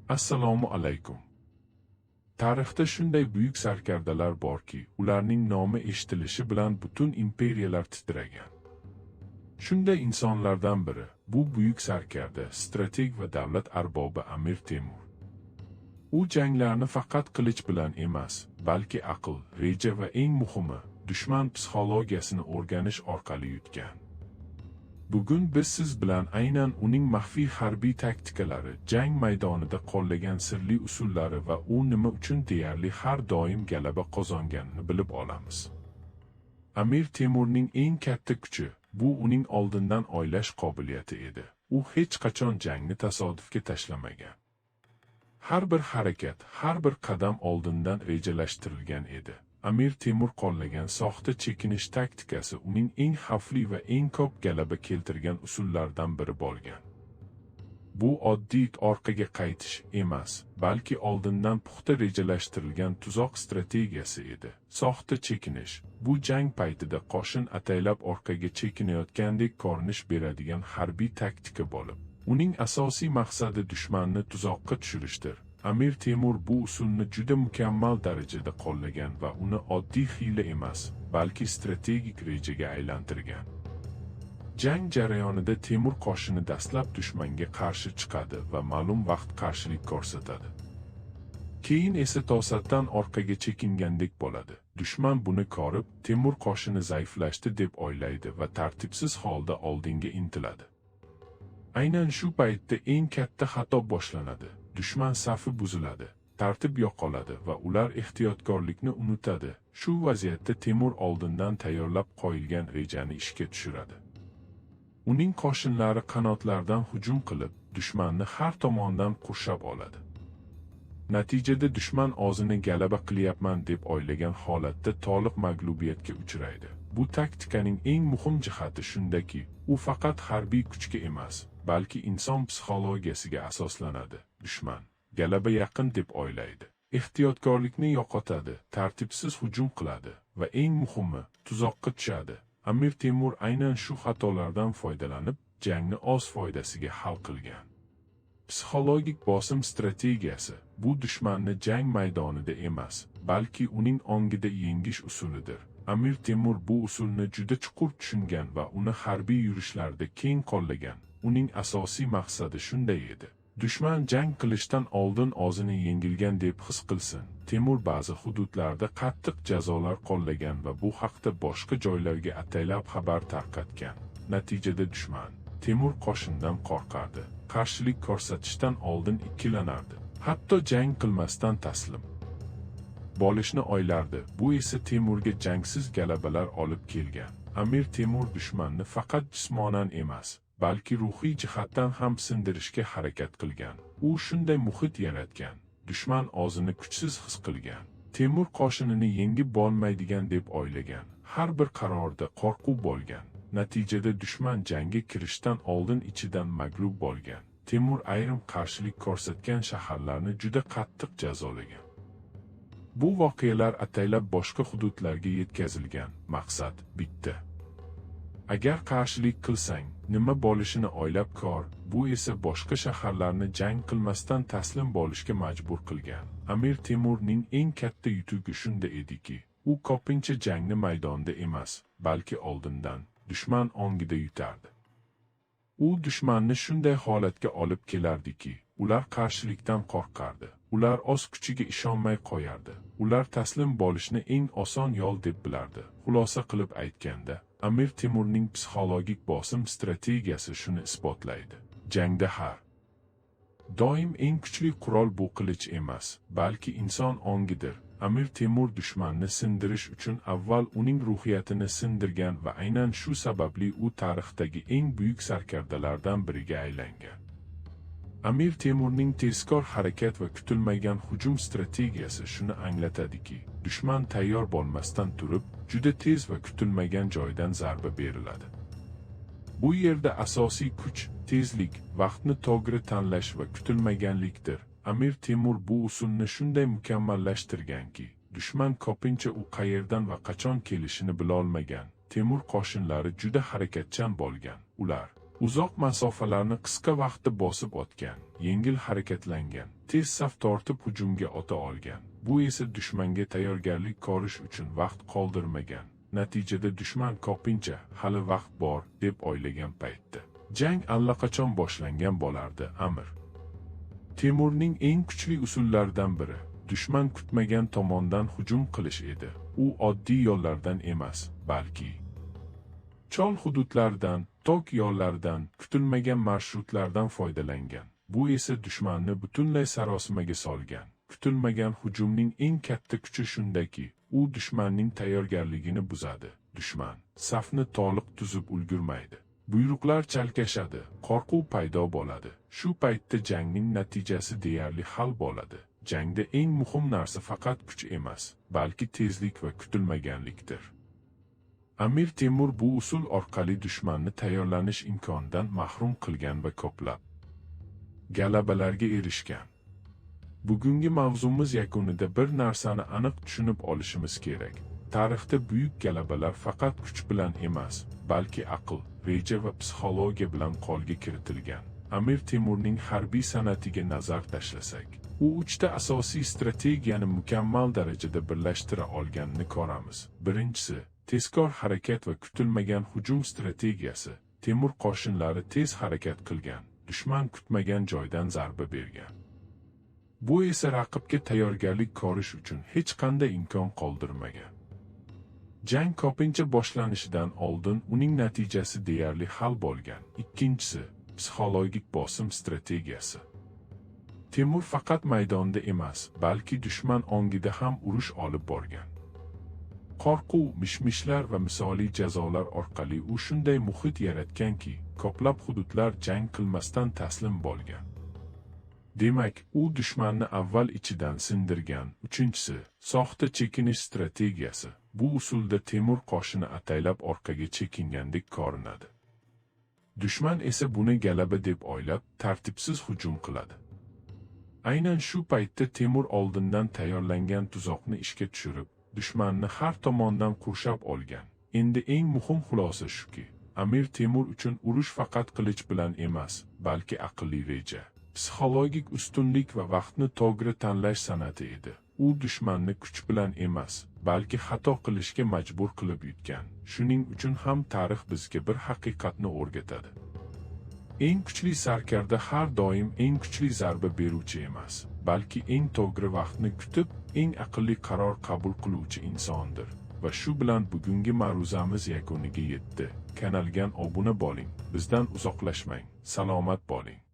Assalomu alaykum. Tarixda shunday buyuk sarkardalar borki, ularning nomi eshitilishi bilan butun imperiyalar titragan. Shunday insonlardan biri, bu buyuk sarkarda, strateg va davlat arbobi Amir Temur. U janglarni faqat qilich bilan emas, balki aql, reja va eng muhimi, dushman psixologiyasini o'rganish orqali yutgan. Bugun biz siz bilan aynan uning maxfiy harbiy taktikalari, jang maydonida qo'llagan sirli usullari va u nima uchun deyarli har doim g'alaba qozonganini bilib olamiz. Amir Temurning eng katta kuchi, bu uning oldindan o'ylash qobiliyati edi. U hech qachon jangni tasodifga tashlamagan. Har bir harakat, har bir qadam oldindan rejalashtirilgan edi. Amir Temur qo'llagan soxta chekinish taktikasi uning eng xavfli va eng ko'p g'alaba keltirgan usullardan biri bo'lgan. Bu oddiy orqaga qaytish emas, balki oldindan puxta rejalashtirilgan tuzoq strategiyasi edi. Soxta chekinish, bu jang paytida qo'shin ataylab orqaga chekinayotgandek ko'rinish beradigan harbiy taktika bo'lib, uning asosiy maqsadi dushmanni tuzoqqa tushirishdir. Amir Temur bu usulni juda mukammal darajada qo'llagan va uni oddiy hiyla emas, balki strategik rejaga aylantirgan. Jang jarayonida Temur qo'shini dastlab dushmanga qarshi chiqadi va ma'lum vaqt qarshilik ko'rsatadi. Keyin esa to'satdan orqaga chekingandek bo'ladi. Dushman buni ko'rib, Temur qo'shini zaiflashdi deb o'ylaydi va tartibsiz holda oldinga intiladi. Aynan shu paytda eng katta xato boshlanadi. Dushman safi buziladi, tartib yo'qoladi va ular ehtiyotkorlikni unutadi. Shu vaziyatda Temur oldindan tayyorlab qo'yilgan rejani ishga tushiradi. Uning qo'shinlari qanotlardan hujum qilib, dushmanni har tomondan qurshab oladi. Natijada dushman o'zini g'alaba qilyapman deb o'ylagan holatda to'liq mag'lubiyatga uchraydi. Bu taktikaning eng muhim jihati shundaki, u faqat harbiy kuchga emas, balki inson psixologiyasiga asoslanadi. Dushman g'alaba yaqin deb o'ylaydi, ehtiyotkorlikni yo'qotadi, tartibsiz hujum qiladi va eng muhimi, tuzoqqa tushadi. Amir Temur aynan shu xatolardan foydalanib, jangni o'z foydasiga hal qilgan. Psixologik bosim strategiyasi, bu dushmanni jang maydonida emas, balki uning ongida yengish usulidir. Amir Temur bu usulni juda chuqur tushungan va uni harbiy yurishlarda keng qo'llagan. Uning asosiy maqsadi shunday edi. Dushman jang qilishdan oldin o'zini yengilgan deb his qilsin. Temur ba'zi hududlarda qattiq jazolar qo'llagan va bu haqda boshqa joylarga ataylab xabar tarqatgan. Natijada dushman Temur qo'shindan qo'rqardi, qarshilik ko'rsatishdan oldin ikkilanardi, hatto jang qilmasdan taslim bo'lishni o'ylardi. Bu esa Temurga jangsiz g'alabalar olib kelgan. Amir Temur dushmanni faqat jismonan emas, balki ruhiy jihatdan ham sindirishga harakat qilgan. U shunday muhit yaratgan, dushman o'zini kuchsiz his qilgan. Temur qo'shinini yengib bo'lmaydigan deb o'ylagan. Har bir qarorda qo'rquv bo'lgan. Natijada dushman jangga kirishdan oldin ichidan mag'lub bo'lgan. Temur ayrim qarshilik ko'rsatgan shaharlarni juda qattiq jazolagan. Bu voqealar ataylab boshqa hududlarga yetkazilgan. Maqsad bitta. Agar qarshilik qilsang, nima bo'lishini o'ylab ko'r. Bu esa boshqa shaharlarni jang qilmasdan taslim bo'lishga majbur qilgan. Amir Temurning eng katta yutug'i shunda ediki, u ko'pincha jangni maydonda emas, balki oldindan, dushman ongida yutardi. U dushmanni shunday holatga olib kelardiki, ular qarshilikdan qo'rqardi. Ular o'z kuchiga ishonmay qo'yardi. Ular taslim bo'lishni eng oson yo'l deb bilardi. Xulosa qilib aytganda, Amir Temurning psixologik bosim strategiyasi shuni isbotlaydi. Jangda har doim eng kuchli qurol bu qilich emas, balki inson ongidir. Amir Temur dushmanni sindirish uchun avval uning ruhiyatini sindirgan va aynan shu sababli u tarixdagi eng buyuk sarkardalardan biriga aylangan. Amir Temurning tezkor harakat va kutilmagan hujum strategiyasi shuni anglatadiki, dushman tayyor bo'lmasdan turib, juda tez va kutilmagan joydan zarba beriladi. Bu yerda asosiy kuch, tezlik, vaqtni to'g'ri tanlash va kutilmaganlikdir. Amir Temur bu usulni shunday mukammallashtirganki, dushman ko'pincha u qayerdan va qachon kelishini bilolmagan. Temur qo'shinlari juda harakatchan bo'lgan. Ular uzoq masofalarni qisqa vaqtda bosib o'tgan, yengil harakatlangan, tez saf tortib hujumga o'ta olgan. Bu esa dushmanga tayyorgarlik ko'rish uchun vaqt qoldirmagan. Natijada dushman ko'pincha hali vaqt bor deb o'ylagan paytda jang allaqachon boshlangan bo'lardi. Amir Temurning eng kuchli usullaridan biri dushman kutmagan tomondan hujum qilish edi. U oddiy yo'llardan emas, balki chol hududlardan, tok yo'llardan, kutilmagan marshrutlardan foydalangan. Bu esa dushmanni butunlay sarosimaga solgan. Kutilmagan hujumning eng katta kuchi shundaki, u dushmanning tayyorgarligini buzadi. Dushman safni to'liq tuzib ulgurmaydi. Buyruqlar chalkashadi, qo'rquv paydo bo'ladi. Shu paytda jangning natijasi deyarli hal bo'ladi. Jangda eng muhim narsa faqat kuch emas, balki tezlik va kutilmaganlikdir. Amir Temur bu usul orqali dushmanni tayyorlanish imkonidan mahrum qilgan va ko'plab g'alabalarga erishgan. Bugungi mavzumiz yakunida bir narsani aniq tushunib olishimiz kerak. Tarixda buyuk g'alabalar faqat kuch bilan emas, balki aql, reja va psixologiya bilan qo'lga kiritilgan. Amir Temurning harbiy san'atiga nazar tashlasak, u 3 ta asosiy strategiyani mukammal darajada birlashtira olganini ko'ramiz. Birinchisi, tezkor harakat va kutilmagan hujum strategiyasi. Temur qo'shinlari tez harakat qilgan, dushman kutmagan joydan zarba bergan. Bu esa raqibga tayyorgarlik ko'rish uchun hech qanday imkon qoldirmagan. Jang ko'pincha boshlanishidan oldin uning natijasi deyarli hal bo'lgan. Ikkinchisi, psixologik bosim strategiyasi. Temur faqat maydonda emas, balki dushman ongida ham urush olib borgan. Qo'rquv, mishmishlar va misoliy jazolar orqali u shunday muhit yaratganki, ko'plab hududlar jang qilmasdan taslim bo'lgan. Demak, u dushmanni avval ichidan sindirgan. Uchinchisi, soxta chekinish strategiyasi. Bu usulda Temur qo'shini ataylab orqaga chekingandek ko'rinadi. Dushman esa buni g'alaba deb o'ylab, tartibsiz hujum qiladi. Aynan shu paytda Temur oldindan tayyorlangan tuzoqni ishga tushirib, dushmanni har tomondan qurshab olgan. Endi eng muhim xulosa shuki, Amir Temur uchun urush faqat qilich bilan emas, balki aqlli reja, psixologik ustunlik va vaqtni to'g'ri tanlash san'ati edi. U dushmanni kuch bilan emas, balki xato qilishga majbur qilib yutgan. Shuning uchun ham tarix bizga bir haqiqatni o'rgatadi. Eng kuchli sarkarda har doim eng kuchli zarba beruvchi emas, balki eng to'g'ri vaqtni kutib, eng aqlli qaror qabul qiluvchi insondir. Va shu bilan bugungi ma'ruzamiz yakuniga yetdi. Kanalga obuna bo'ling, bizdan uzoqlashmang. Salomat bo'ling.